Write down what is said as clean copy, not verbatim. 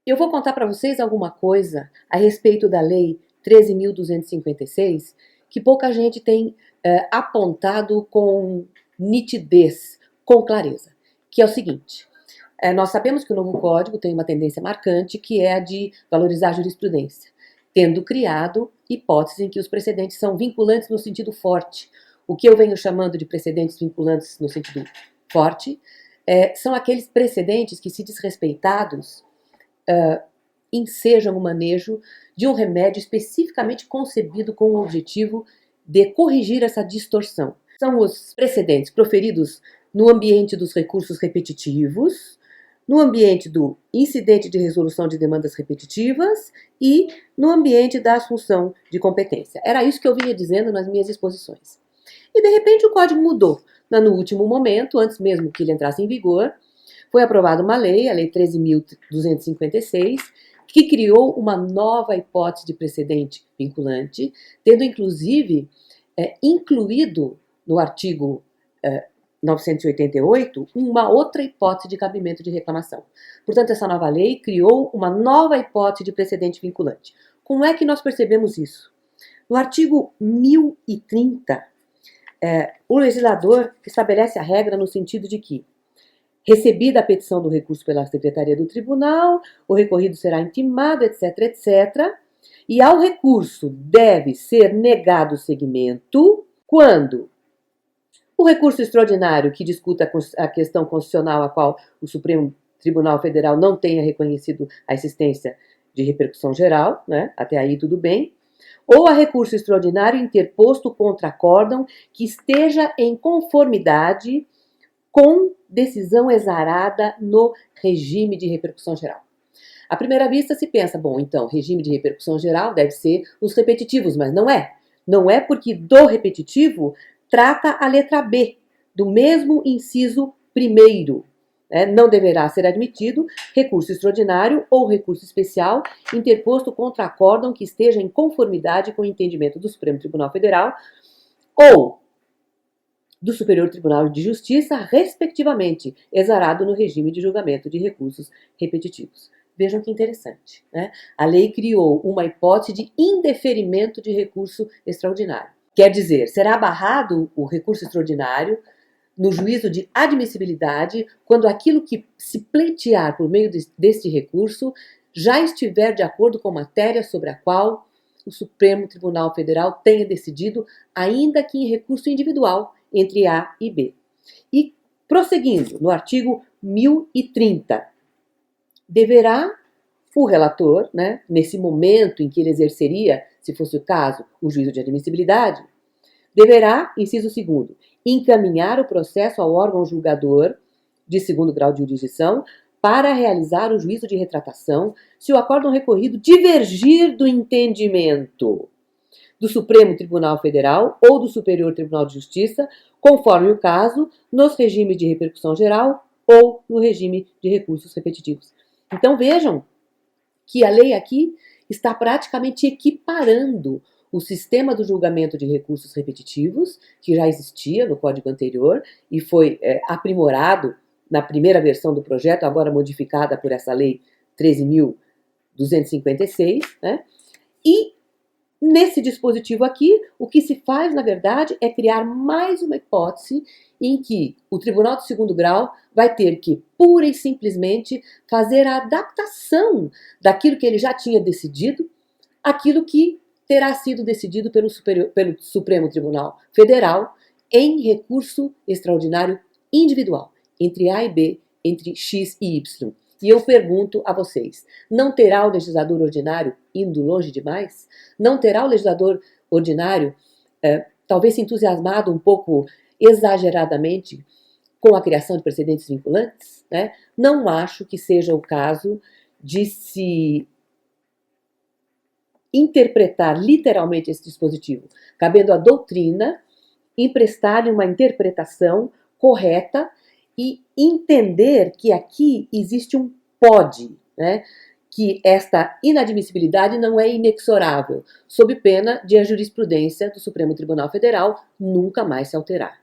Eu vou contar para vocês alguma coisa a respeito da Lei 13.256 que pouca gente tem apontado com nitidez, com clareza, que é o seguinte. Nós sabemos que o novo Código tem uma tendência marcante, que é a de valorizar a jurisprudência, tendo criado hipóteses em que os precedentes são vinculantes no sentido forte. O que eu venho chamando de precedentes vinculantes no sentido forte são aqueles precedentes que, se desrespeitados, ensejam o manejo de um remédio especificamente concebido com o objetivo de corrigir essa distorção. São os precedentes proferidos no ambiente dos recursos repetitivos, no ambiente do incidente de resolução de demandas repetitivas e no ambiente da assunção de competência. Era isso que eu vinha dizendo nas minhas exposições. E, de repente, o código mudou. No último momento, antes mesmo que ele entrasse em vigor, foi aprovada uma lei, a Lei 13.256, que criou uma nova hipótese de precedente vinculante, tendo, inclusive, incluído no artigo 988 uma outra hipótese de cabimento de reclamação. Portanto, essa nova lei criou uma nova hipótese de precedente vinculante. Como é que nós percebemos isso? No artigo 1030, o legislador estabelece a regra no sentido de que, recebida a petição do recurso pela Secretaria do Tribunal, o recorrido será intimado, etc., etc., e ao recurso deve ser negado seguimento quando o recurso extraordinário que discuta a questão constitucional a qual o Supremo Tribunal Federal não tenha reconhecido a existência de repercussão geral, né? Até aí tudo bem, ou a recurso extraordinário interposto contra acórdão que esteja em conformidade com decisão exarada no regime de repercussão geral. À primeira vista se pensa, bom, então, regime de repercussão geral deve ser os repetitivos, mas não é. Não é porque do repetitivo trata a letra B, do mesmo inciso primeiro. Não deverá ser admitido recurso extraordinário ou recurso especial interposto contra acórdão que esteja em conformidade com o entendimento do Supremo Tribunal Federal ou do Superior Tribunal de Justiça, respectivamente, exarado no regime de julgamento de recursos repetitivos. Vejam que interessante, né? A lei criou uma hipótese de indeferimento de recurso extraordinário. Quer dizer, será barrado o recurso extraordinário no juízo de admissibilidade quando aquilo que se pleitear por meio deste recurso já estiver de acordo com matéria sobre a qual o Supremo Tribunal Federal tenha decidido, ainda que em recurso individual, entre A e B. E, prosseguindo, no artigo 1030, deverá o relator, né, nesse momento em que ele exerceria, se fosse o caso, o juízo de admissibilidade, deverá, inciso 2º, encaminhar o processo ao órgão julgador de segundo grau de jurisdição para realizar o juízo de retratação se o acórdão recorrido divergir do entendimento do Supremo Tribunal Federal ou do Superior Tribunal de Justiça, conforme o caso, nos regimes de repercussão geral ou no regime de recursos repetitivos. Então vejam que a lei aqui está praticamente equiparando o sistema do julgamento de recursos repetitivos, que já existia no Código anterior e foi aprimorado na primeira versão do projeto, agora modificada por essa lei 13.256, né? E nesse dispositivo aqui, o que se faz, na verdade, é criar mais uma hipótese em que o Tribunal de Segundo Grau vai ter que, pura e simplesmente, fazer a adaptação daquilo que ele já tinha decidido, àquilo que terá sido decidido pelo Supremo Tribunal Federal em recurso extraordinário individual, entre A e B, entre X e Y. E eu pergunto a vocês, não terá o legislador ordinário indo longe demais? Não terá o legislador ordinário, talvez se entusiasmado um pouco exageradamente com a criação de precedentes vinculantes? Né? Não acho que seja o caso de se interpretar literalmente esse dispositivo, cabendo à doutrina emprestar-lhe uma interpretação correta e entender que aqui existe um pode, né? Que esta inadmissibilidade não é inexorável, sob pena de a jurisprudência do Supremo Tribunal Federal nunca mais se alterar.